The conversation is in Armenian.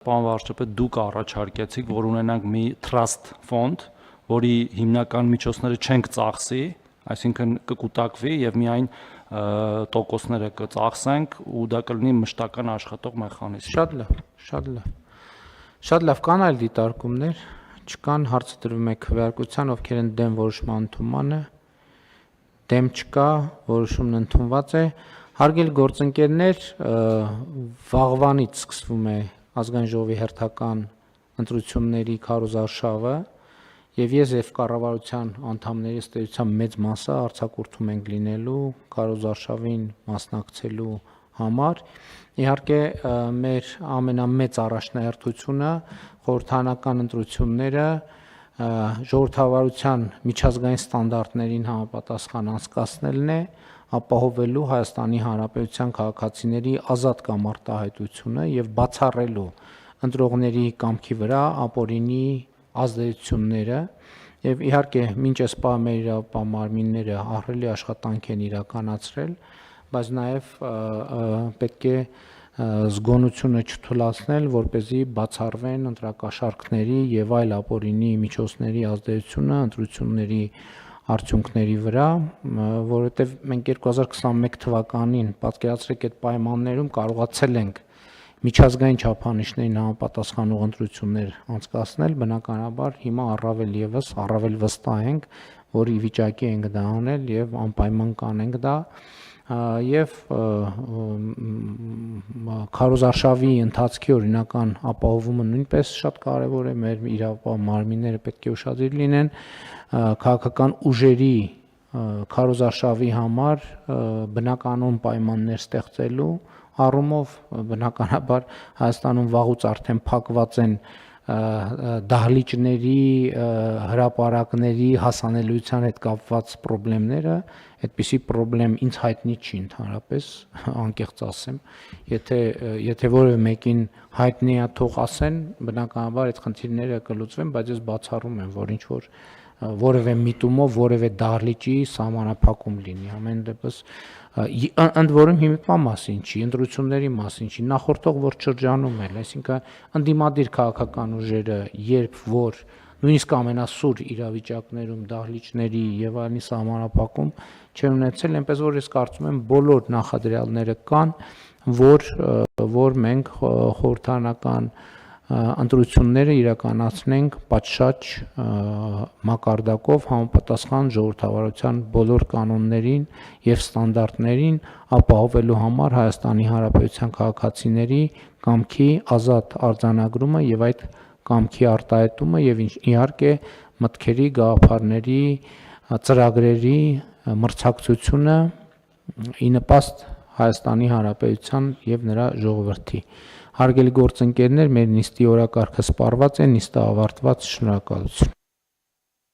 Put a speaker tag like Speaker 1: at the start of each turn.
Speaker 1: Պարոն վարչապետ, դուք առաջարկեցիք, որ ունենանք մի trust fond, որի հիմնական միջոցները չենք ծախսի, այսինքն կկուտակվի եւ միայն տոկոսները կծախսենք ու դա կլինի մշտական աշխատող մեխանիզմ։
Speaker 2: Շատ լավ, կան այլ դիտարկումներ, չկան, հարցը դրվում է քվեարկության, ովքեր են դեմ որոշման ընդունմանը, դեմ չկա, որոշումն ընդունված է։ Հարգելի գործընկերներ, վաղվանից սկսվում է ազգային ժողովի հերթական ընտրությունների քարոզարշավը եւ ես եւ կառավարության անդամների ըստ էության մեծ մասը արձակուրդում ենք լինելու քարոզարշավին մասնակցելու համար։ Իհարկե մեր ամենամեծ առաջնահերթությունը խորհրդարանական ընտրությունները ժողովրդավարության միջազգային ստանդարտներին համապատասխան անցկացնելն է, ապահովելու Հայաստանի Հանրապետության քաղաքացիների ազատ կամ արտահայտությունը եւ բացառելու ընտրողների կամքի վրա ապօրինի ազդեցությունները եւ իհարկե մինչ այս պահը մեր իրավապահ մարմինները ահռելի աշխատանք են իրականացրել, բայց նաեւ պետք է զգոնությունը չթույլատրել, որպեսզի բացառվեն ընտրակաշառքների եւ այլ ապօրինի միջոցների ազդեցությունը ընտրությունների արդյունքների վրա, որովհետև մենք 2021 թվականին պատկերացրեք այդ պայմաններում կարողացել ենք միջազգային չափանիշներին համապատասխանող ընտրություններ անցկացնել, բնականաբար հիմա առավել վստահ ենք, որ ի վիճակի ենք դա անել եւ անպայման կանենք դա եւ քարոզարշավի ընթացքի օրինական ապահովումը նույնպես շատ կարեւոր է, մեր իրավապահ մարմինները պետք է ուշադիր լինեն քաղաքական ուժերի քարոզարշավի համար բնականոն պայմաններ ստեղծելու առումով բնականաբար Հայաստանում վաղուց արդեն փակված են դահլիճների, հրապարակների հասանելիության հետ կապված խնդիրները, այդպիսի խնդրեմ ինձ հայտնի չի ընդհանրապես, անկեղծ ասեմ, եթե որևէ մեկին հայտնի է թող ասեն, բնականաբար այդ խնդիրները կլուծվեն, բայց ես բացառում եմ, որ ինչ որ որևէ միտումով որևէ դահլիճի սահմանափակում լինի, ամեն դեպս ընդ որում հիմիկվա մասին չի, ընտրությունների մասին չի, նախորդող որ շրջանում էլ, այսինքն ընդդիմադիր քաղաքական ուժերը, երբ որ նույնիսկ ամենասուր իրավիճակներում դահլիճների եւ այլնի սահմանափակում չեն ունեցել, այնպես որ ես կարծում եմ բոլոր նախադրյալները կան, որ մենք խորհրդարանական ընտրությունները իրականացնենք պատշաճ մակարդակով համապատասխան ժողովրդավարության բոլոր կանոններին եւ ստանդարտներին ապահովելու համար Հայաստանի Հանրապետության քաղաքացիների կամքի ազատ արձանագրումը եւ այդ կամքի արտահայտումը եւ իհարկե մտքերի, գաղափարների, ծրագրերի մրցակցությունը ի նպաստ Հայաստանի Հանրապետության եւ նրա ժողովրդի։ Հարգելի գործընկերներ, մեր նիստի օրակարգը սպառված է, նիստը ավարտված, շնորհակալություն։